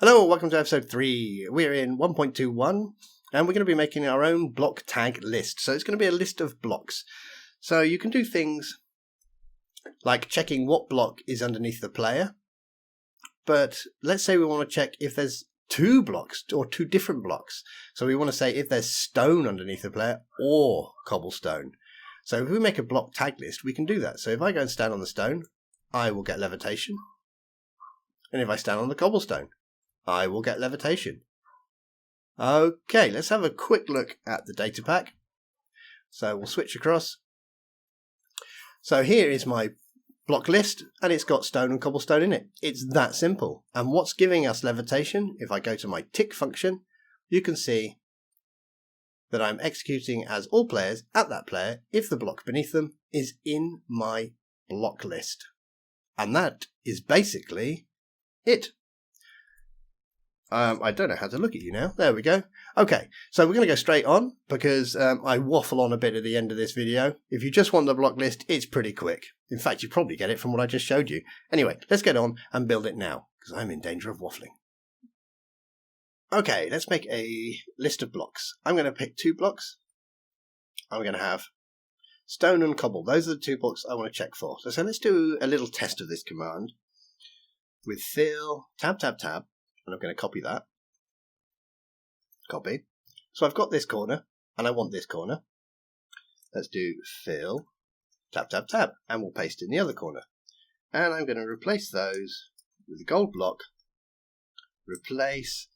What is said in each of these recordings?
Hello, welcome to episode 3. We're in 1.21 and we're going to be making our own block tag list. So it's going to be a list of blocks. So you can do things like checking what block is underneath the player. But let's say we want to check if there's two blocks or two different blocks. So we want to say if there's stone underneath the player or cobblestone. So if we make a block tag list, we can do that. So if I go and stand on the stone, I will get levitation. And if I stand on the cobblestone, I will get levitation. Okay, let's have a quick look at the data pack. So we'll switch across. So here is my block list, and it's got stone and cobblestone in it. It's that simple. And what's giving us levitation? If I go to my tick function, you can see that I'm executing as all players at that player if the block beneath them is in my block list. And that is basically it. I don't know how to look at you now. There we go. Okay, so we're going to go straight on because I waffle on a bit at the end of this video. If you just want the block list, it's pretty quick. In fact, you probably get it from what I just showed you. Anyway, let's get on and build it now because I'm in danger of waffling. Okay, let's make a list of blocks. I'm going to pick 2 blocks. I'm going to have stone and cobble. Those are the 2 blocks I want to check for. So let's do a little test of this command with fill, tab, tab, tab. And I'm going to copy that. Copy. So I've got this corner, and I want this corner. Let's do fill, tab, tab, tab, and we'll paste in the other corner. And I'm going to replace those with a gold block. Replace.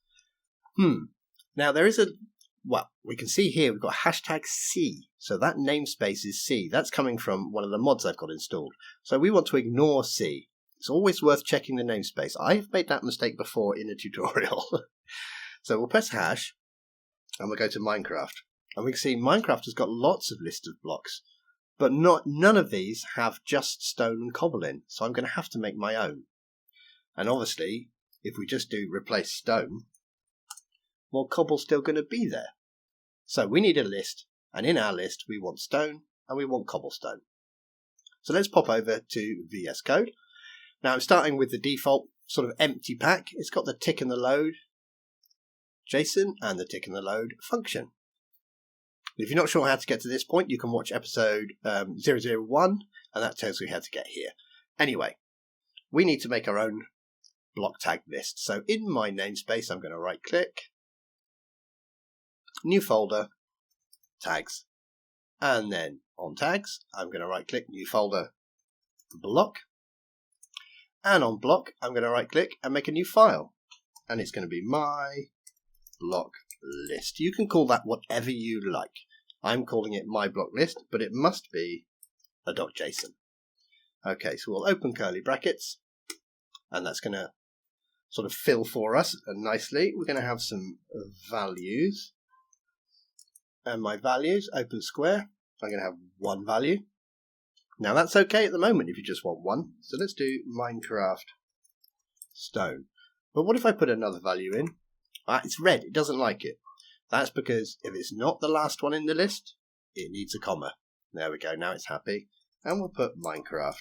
Now there is we can see here we've got hashtag C. So that namespace is C. That's coming from one of the mods I've got installed. So we want to ignore C. It's always worth checking the namespace. I've made that mistake before in a tutorial. So we'll press hash and we'll go to Minecraft. And we can see Minecraft has got lots of lists of blocks, but none of these have just stone and cobble in. So I'm going to have to make my own. And obviously, if we just do replace stone, well, cobble's still going to be there. So we need a list, and in our list we want stone and we want cobblestone. So let's pop over to VS Code. Now I'm starting with the default sort of empty pack. It's got the tick and the load JSON and the tick and the load function. If you're not sure how to get to this point, you can watch episode 001 and that tells you how to get here. Anyway, we need to make our own block tag list. So in my namespace, I'm going to right click, new folder, tags, and then on tags, I'm going to right click, new folder, block. And on block, I'm going to right click and make a new file. And it's going to be my block list. You can call that whatever you like. I'm calling it my block list, but it must be a .json. Okay, so we'll open curly brackets. And that's going to sort of fill for us nicely. We're going to have some values. And my values, open square. I'm going to have 1 value. Now that's okay at the moment if you just want 1. So let's do Minecraft stone. But what if I put another value in? It's red, it doesn't like it. That's because if it's not the last one in the list, it needs a comma. There we go, now it's happy. And we'll put Minecraft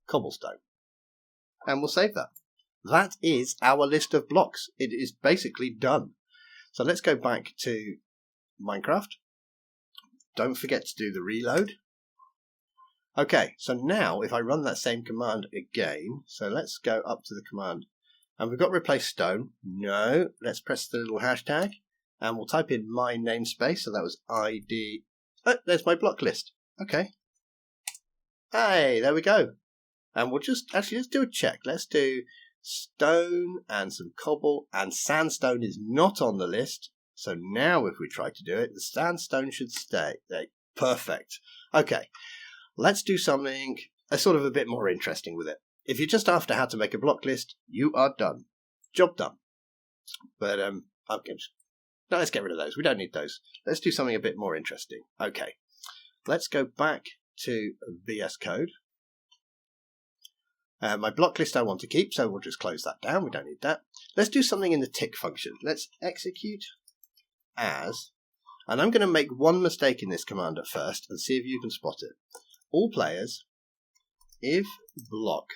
cobblestone. And we'll save that. That is our list of blocks. It is basically done. So let's go back to Minecraft. Don't forget to do the reload. Okay, so now if I run that same command again, so let's go up to the command, and we've got replace stone. No, let's press the little hashtag, and we'll type in my namespace, so that was ID. Oh, there's my block list. Okay. Hey, there we go. And we'll just, actually, let's do a check. Let's do stone and some cobble, and sandstone is not on the list. So now if we try to do it, the sandstone should stay. There. Perfect. Okay, let's do something sort of a bit more interesting with it. If you're just after how to make a block list, you are done. Job done. But okay, no, let's get rid of those. We don't need those. Let's do something a bit more interesting. Okay, let's go back to VS Code. My block list I want to keep, so we'll just close that down. We don't need that. Let's do something in the tick function. Let's execute as, and I'm going to make one mistake in this command at first and see if you can spot it. All players, if block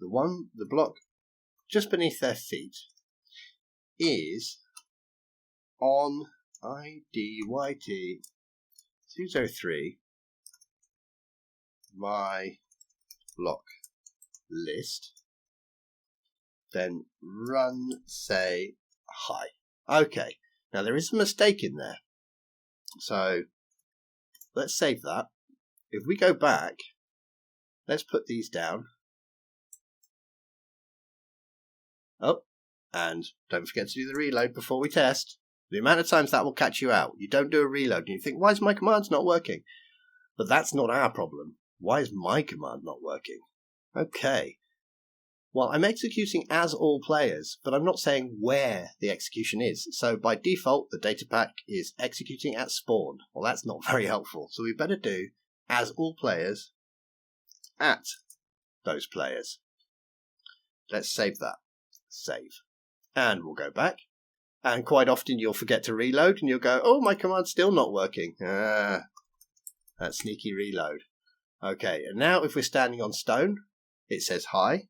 the the block just beneath their feet is on IDYT 203 my block list, then run say hi. Okay, now there is a mistake in there, so let's save that. If we go back, let's put these down. Oh, and don't forget to do the reload before we test. The amount of times that will catch you out. You don't do a reload and you think, why is my commands not working? But that's not our problem. Why is my command not working? Okay. Well, I'm executing as all players, but I'm not saying where the execution is. So by default, the Datapack is executing at spawn. Well, that's not very helpful. So we better do as all players at those players. Let's save that. Save. And we'll go back. And quite often you'll forget to reload and you'll go, oh, my command's still not working. That sneaky reload. Okay, and now if we're standing on stone, it says hi.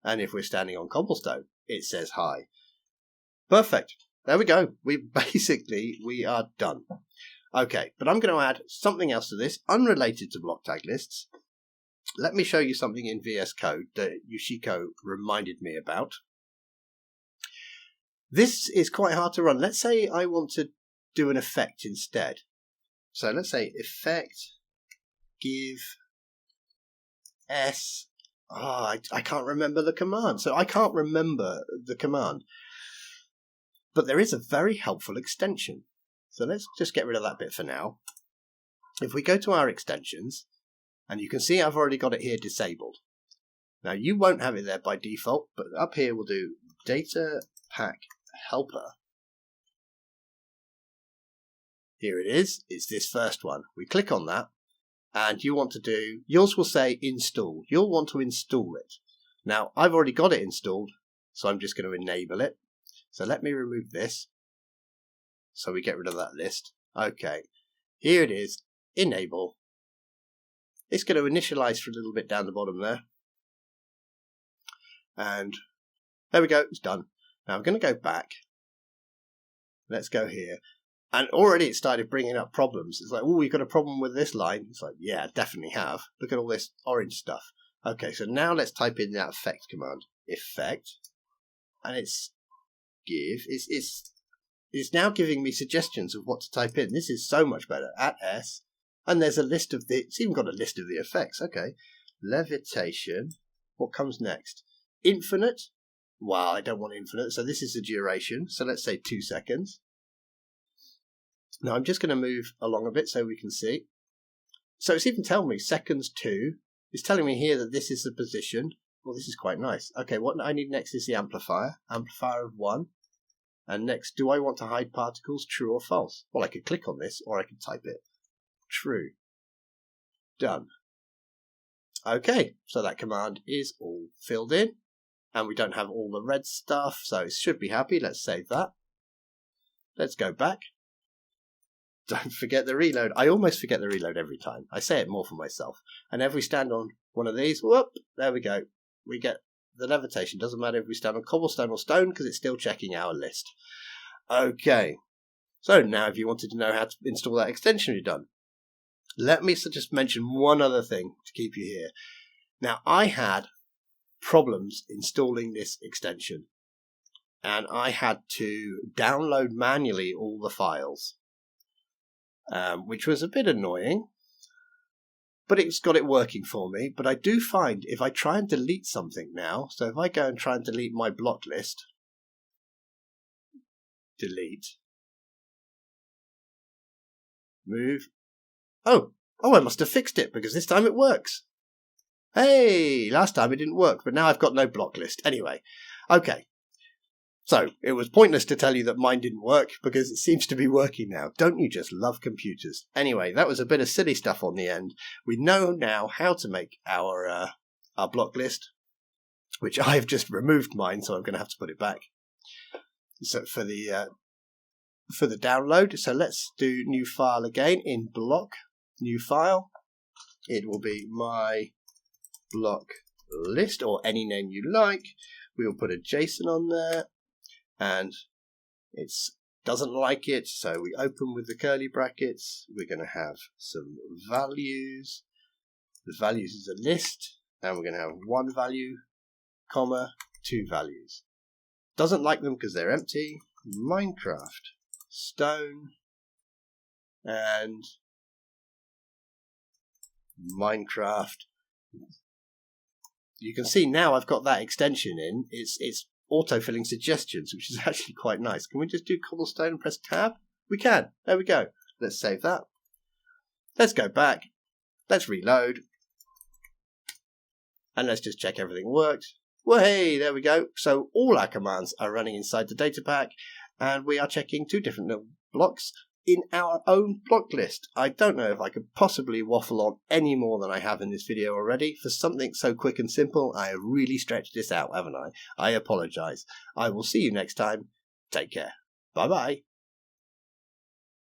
And if we're standing on cobblestone, it says hi. Perfect. There we go. We are done. Okay, but I'm going to add something else to this, unrelated to block tag lists. Let me show you something in VS Code that Yoshiko reminded me about. This is quite hard to run. Let's say I want to do an effect instead. So let's say effect give s. I can't remember the command. So I can't remember the command. But there is a very helpful extension. So let's just get rid of that bit for now. If we go to our extensions, and you can see I've already got it here disabled. Now you won't have it there by default, but up here we'll do Datapack helper. Here it is. It's this first one. We click on that. And you want to do, yours will say install. You'll want to install it. Now, I've already got it installed, so I'm just going to enable it. So let me remove this. So we get rid of that list. Okay, here it is, enable. It's going to initialize for a little bit down the bottom there. And there we go, it's done. Now I'm going to go back. Let's go here. And already it started bringing up problems. It's like, oh, you've got a problem with this line. It's like, yeah, I definitely have. Look at all this orange stuff. Okay, so now let's type in that effect command. Effect. And it's give. It's now giving me suggestions of what to type in. This is so much better. At S. And there's a list of the, it's even got a list of the effects. Okay. Levitation. What comes next? Infinite. Well, I don't want infinite. So this is the duration. So let's say 2 seconds. Now I'm just going to move along a bit so we can see. So it's even telling me seconds 2. It's telling me here that this is the position. Well, this is quite nice. Okay, what I need next is the amplifier. Amplifier of 1. And next, do I want to hide particles, true or false? Well, I could click on this or I could type it. True. Done. Okay, so that command is all filled in. And we don't have all the red stuff, so it should be happy. Let's save that. Let's go back. Don't forget the reload. I almost forget the reload every time. I say it more for myself. And if we stand on one of these, whoop, there we go. We get the levitation. Doesn't matter if we stand on cobblestone or stone because it's still checking our list. Okay. So now if you wanted to know how to install that extension, you're done. Let me just mention one other thing to keep you here. Now, I had problems installing this extension. And I had to download manually all the files. Which was a bit annoying, but it's got it working for me. But I do find if I try and delete something now, so if I go and try and delete my block list, delete, move, oh, I must have fixed it because this time it works. Hey, last time it didn't work, but now I've got no block list. Anyway, okay. So, it was pointless to tell you that mine didn't work, because it seems to be working now. Don't you just love computers? Anyway, that was a bit of silly stuff on the end. We know now how to make our block list, which I've just removed mine, so I'm going to have to put it back. So for the download, so let's do new file again in block, new file. It will be my block list, or any name you like. We will put a JSON on there, and it doesn't like it, so we open with the curly brackets. We're going to have some values. The values is a list, and we're going to have one value, comma, two values. Doesn't like them because they're empty. Minecraft, stone, and Minecraft. You can see now I've got that extension in. It's auto-filling suggestions, which is actually quite nice. Can we just do cobblestone and press tab? We can. There we go. Let's save that. Let's go back. Let's reload. And let's just check everything worked. Well, hey, there we go. So all our commands are running inside the Datapack, and we are checking two different little blocks in our own block list. I don't know if I could possibly waffle on any more than I have in this video already. For something so quick and simple, I have really stretched this out, haven't I? I apologise. I will see you next time. Take care. Bye-bye.